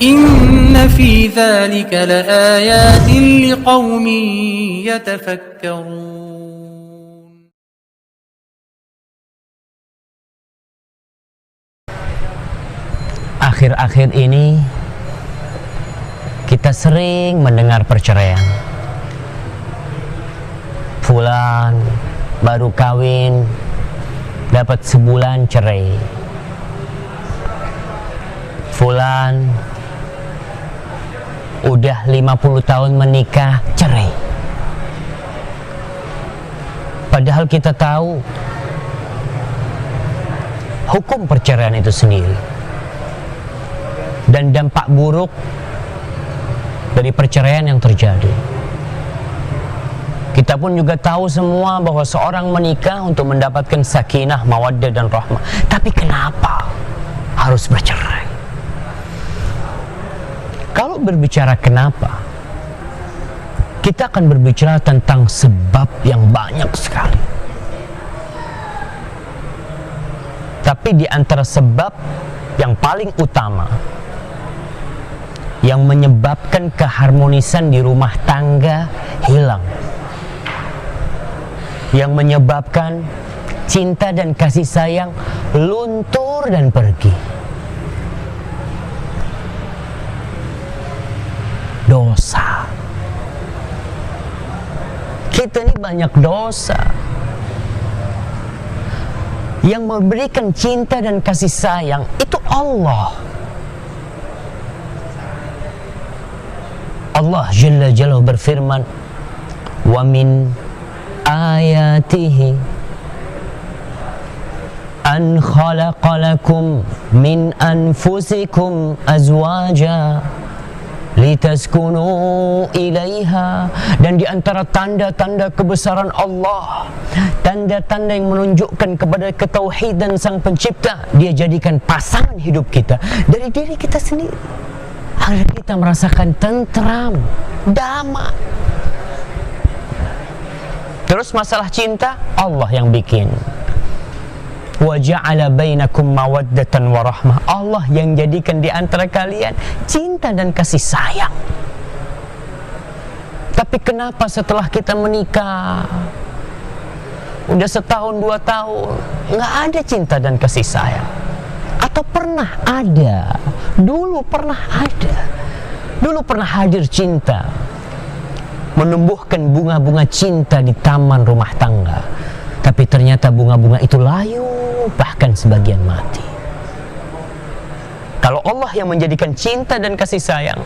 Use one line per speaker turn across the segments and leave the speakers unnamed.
إن في ذلك لآيات لقوم يتفكرون.
Akhir-akhir ini kita sering mendengar perceraian. Fulan baru kawin, dapat sebulan cerai. Fulan udah 50 tahun menikah, cerai. Padahal kita tahu hukum perceraian itu sendiri dan dampak buruk dari perceraian yang terjadi. Kita pun juga tahu semua bahwa seorang menikah untuk mendapatkan sakinah, mawaddah dan rahmah. Tapi kenapa harus bercerai? Kalau berbicara kenapa, kita akan berbicara tentang sebab yang banyak sekali. Tapi di antara sebab yang paling utama yang menyebabkan keharmonisan di rumah tangga hilang, yang menyebabkan cinta dan kasih sayang luntur dan pergi, dosa. Kita ini banyak dosa. Yang memberikan cinta dan kasih sayang itu Allah. Allah Jalla Jalla berfirman, wa min ayatihi an khalaqalakum min anfusikum azwaja litaskunu ilaiha. Dan di antara tanda-tanda kebesaran Allah, tanda-tanda yang menunjukkan kepada ketauhidan Sang Pencipta, Dia jadikan pasangan hidup kita dari diri kita sendiri agar kita merasakan tentram, damai. Terus masalah cinta, Allah yang bikin. Wa ja'ala bainakum mawaddatan wa rahmah. Allah yang jadikan di antara kalian cinta dan kasih sayang. Tapi kenapa setelah kita menikah, udah setahun 2 tahun, nggak ada cinta dan kasih sayang? Atau pernah ada? Dulu pernah ada. Dulu pernah hadir cinta, menumbuhkan bunga-bunga cinta di taman rumah tangga. Tapi ternyata bunga-bunga itu layu, bahkan sebagian mati. Kalau Allah yang menjadikan cinta dan kasih sayang,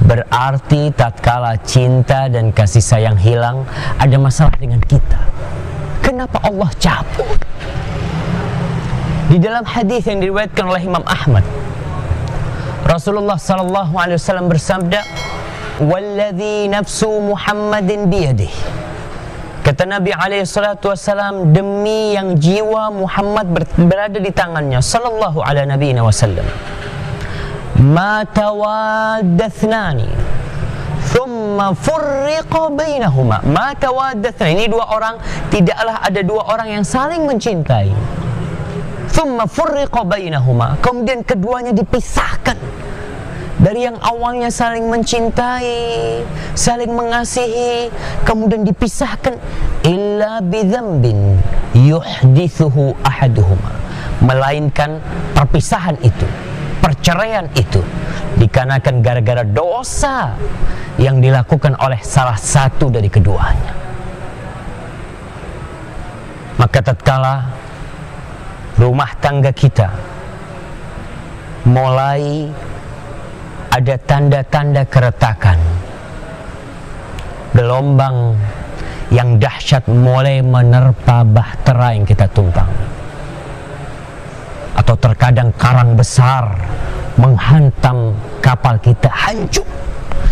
berarti tatkala cinta dan kasih sayang hilang, ada masalah dengan kita. Kenapa Allah cabut? Di dalam hadis yang diriwayatkan oleh Imam Ahmad, Rasulullah sallallahu alaihi wasallam bersabda, "Walladzi nafsu Muhammadin biyadihi." Kata Nabi alaihi salatu wasallam, demi yang jiwa Muhammad berada di tangannya, sallallahu ala nabiyina wasallam, ma tawaddathnani thumma furriqa bainahuma. Ma tawaddathnani, ini dua orang, tidaklah ada dua orang yang saling mencintai. Thumma furriqa bainahuma, kemudian keduanya dipisahkan. Dari yang awalnya saling mencintai, saling mengasihi, kemudian dipisahkan. Illa bidzambin yuhdithuhu ahaduhuma, melainkan perpisahan itu, perceraian itu dikarenakan gara-gara dosa yang dilakukan oleh salah satu dari keduanya. Maka tatkala rumah tangga kita mulai ada tanda-tanda keretakan, gelombang yang dahsyat mulai menerpa bahtera yang kita tumpangi, atau terkadang karang besar menghantam kapal kita, hancur.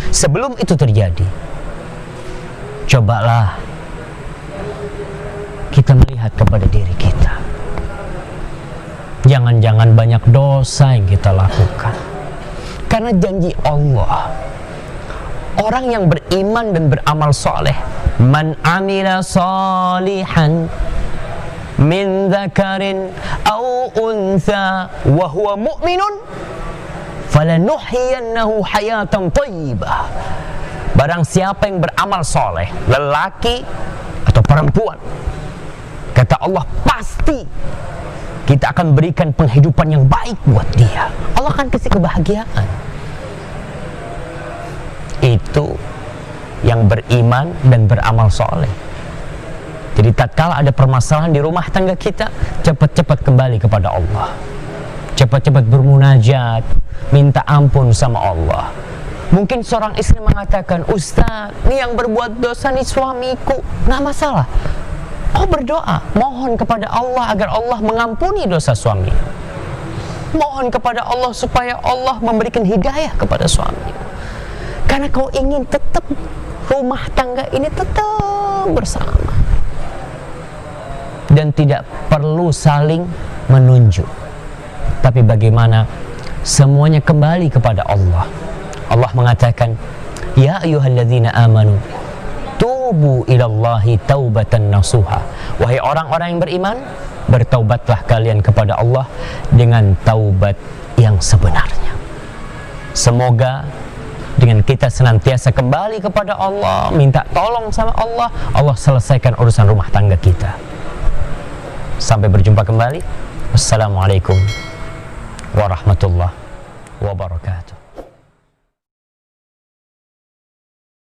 Sebelum itu terjadi, cobalah kita melihat kepada diri kita. Jangan-jangan banyak dosa yang kita lakukan. Karena janji Allah, orang yang beriman dan beramal soleh, man amila salihan min dzakarin au untha wa huwa mu'minun falanuhyiyannahu hayatan thayyibah. Barang siapa yang beramal soleh, lelaki atau perempuan, kata Allah, pasti kita akan berikan penghidupan yang baik buat dia. Allah akan kasih kebahagiaan. Itu yang beriman dan beramal soleh. Jadi tatkala ada permasalahan di rumah tangga kita, cepat-cepat kembali kepada Allah, cepat-cepat bermunajat, minta ampun sama Allah. Mungkin seorang istri mengatakan, Ustaz, ini yang berbuat dosa nih suamiku. Nggak masalah. Oh, berdoa, mohon kepada Allah agar Allah mengampuni dosa suami. Mohon kepada Allah supaya Allah memberikan hidayah kepada suami. Karena kau ingin tetap rumah tangga ini tetap bersama. Dan tidak perlu saling menunjuk, tapi bagaimana semuanya kembali kepada Allah. Allah mengatakan, ya ayyuhalladzina amanu tubu ilallahi taubatan nasuha. Wahai orang-orang yang beriman, bertaubatlah kalian kepada Allah dengan taubat yang sebenarnya. Semoga dengan kita senantiasa kembali kepada Allah, minta tolong sama Allah, Allah selesaikan urusan rumah tangga kita. Sampai berjumpa kembali. Wassalamualaikum warahmatullahi wabarakatuh.